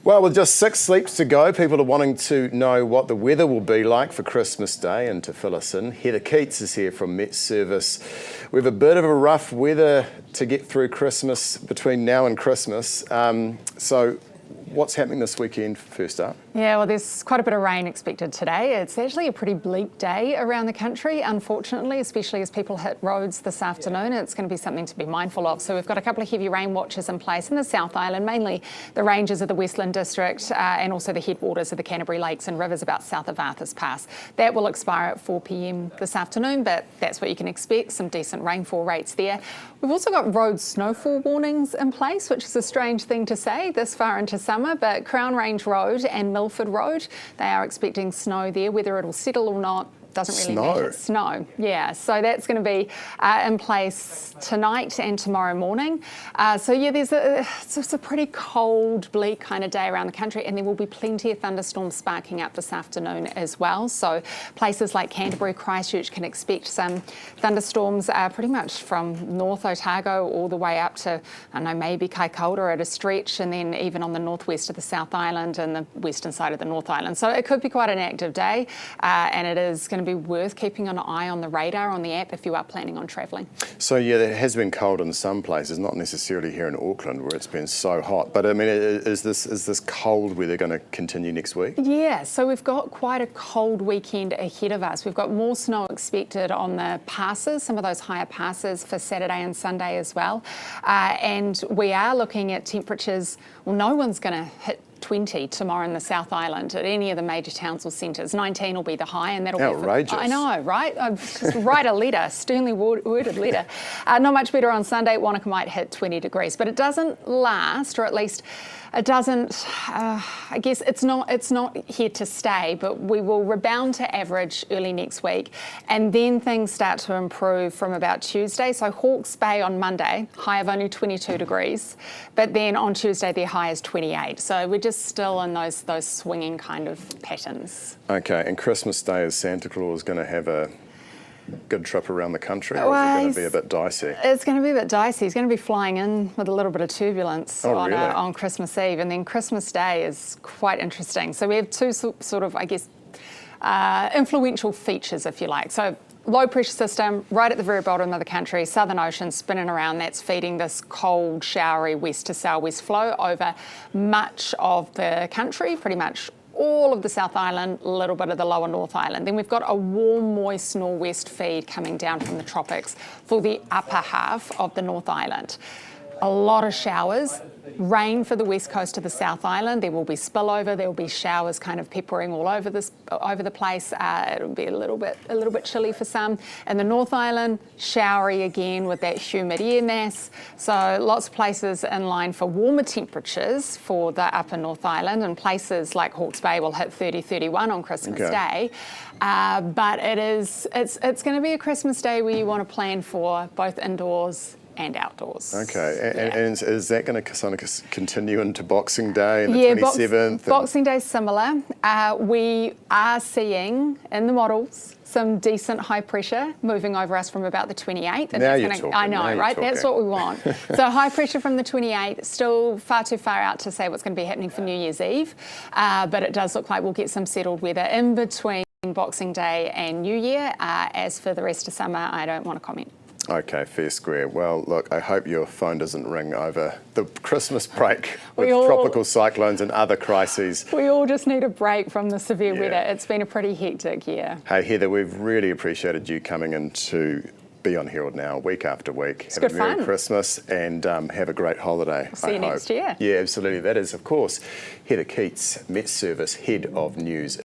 Well, with just 6 sleeps to go, people are wanting to know what the weather will be like for Christmas Day, and to fill us in, Heather Keats is here from MetService. We have a bit of a rough weather to get through Christmas, between now and Christmas. So what's happening this weekend first up? Yeah, well, there's quite a bit of rain expected today. It's actually a pretty bleak day around the country, unfortunately, especially as people hit roads this afternoon. It's going to be something to be mindful of. So we've got a couple of heavy rain watches in place in the South Island, mainly the ranges of the Westland District and also the headwaters of the Canterbury Lakes and rivers about south of Arthur's Pass. That will expire at 4 p.m. this afternoon, but that's what you can expect, some decent rainfall rates there. We've also got road snowfall warnings in place, which is a strange thing to say this far into summer, but Crown Range Road and Milford Road, they are expecting snow there. Whether it'll settle or not doesn't really matter. Snow, yeah. So that's going to be in place tonight and tomorrow morning. So yeah, it's a pretty cold, bleak kind of day around the country, and there will be plenty of thunderstorms sparking up this afternoon as well. So places like Canterbury, Christchurch can expect some thunderstorms pretty much from North Otago all the way up to, I don't know, maybe Kaikoura at a stretch, and then even on the northwest of the South Island and the western side of the North Island. So it could be quite an active day, and it is going to be worth keeping an eye on the radar on the app if you are planning on travelling. So yeah, it has been cold in some places, not necessarily here in Auckland where it's been so hot. But I mean, is this cold weather going to continue next week? Yeah, so we've got quite a cold weekend ahead of us. We've got more snow expected on the passes, some of those higher passes for Saturday and Sunday as well. And we are looking at temperatures, well, no one's going to hit 20 tomorrow in the South Island at any of the major towns or centres. 19 will be the high, and that'll outrageous. be... I know, right? Just write a letter, sternly worded letter. Not much better on Sunday. Wanaka might hit 20 degrees, but it doesn't last, or at least it doesn't, I guess it's not here to stay, but we will rebound to average early next week, and then things start to improve from about Tuesday. So Hawke's Bay on Monday, high of only 22 degrees, but then on Tuesday their high is 28. So we're just still in those swinging kind of patterns. Okay, and Christmas Day, is Santa Claus going to have a good trip around the country, or is it going to be a bit dicey? It's going to be a bit dicey. He's going to be flying in with a little bit of turbulence on Christmas Eve, and then Christmas Day is quite interesting. So we have two sort of, I guess, influential features, if you like. So low pressure system right at the very bottom of the country, Southern Ocean spinning around, that's feeding this cold, showery west to southwest flow over much of the country, pretty much all of the South Island, a little bit of the lower North Island. Then we've got a warm, moist northwest feed coming down from the tropics for the upper half of the North Island. A lot of showers, rain for the west coast of the South Island. There will be spillover. There will be showers kind of peppering all over the place. It'll be a little bit chilly for some. And the North Island, showery again with that humid air mass. So lots of places in line for warmer temperatures for the upper North Island, and places like Hawke's Bay will hit 30, 31 on Christmas Day. But it's going to be a Christmas Day where you want to plan for both indoors and outdoors. Okay, and is that going to kind of continue into Boxing Day and the 27th? Boxing Day is similar. We are seeing in the models some decent high pressure moving over us from about the 28th. And now you're talking. I know, right? That's what we want. So high pressure from the 28th, still far too far out to say what's going to be happening for New Year's Eve, but it does look like we'll get some settled weather in between Boxing Day and New Year. As for the rest of summer, I don't want to comment. Okay, fair square. Well, look, I hope your phone doesn't ring over the Christmas break with tropical cyclones and other crises. We all just need a break from the severe weather. It's been a pretty hectic year. Hey, Heather, we've really appreciated you coming in to be on Herald Now week after week. It's good fun. Merry Christmas and have a great holiday. See you next year. Yeah, absolutely. That is, of course, Heather Keats, MetService Head of News.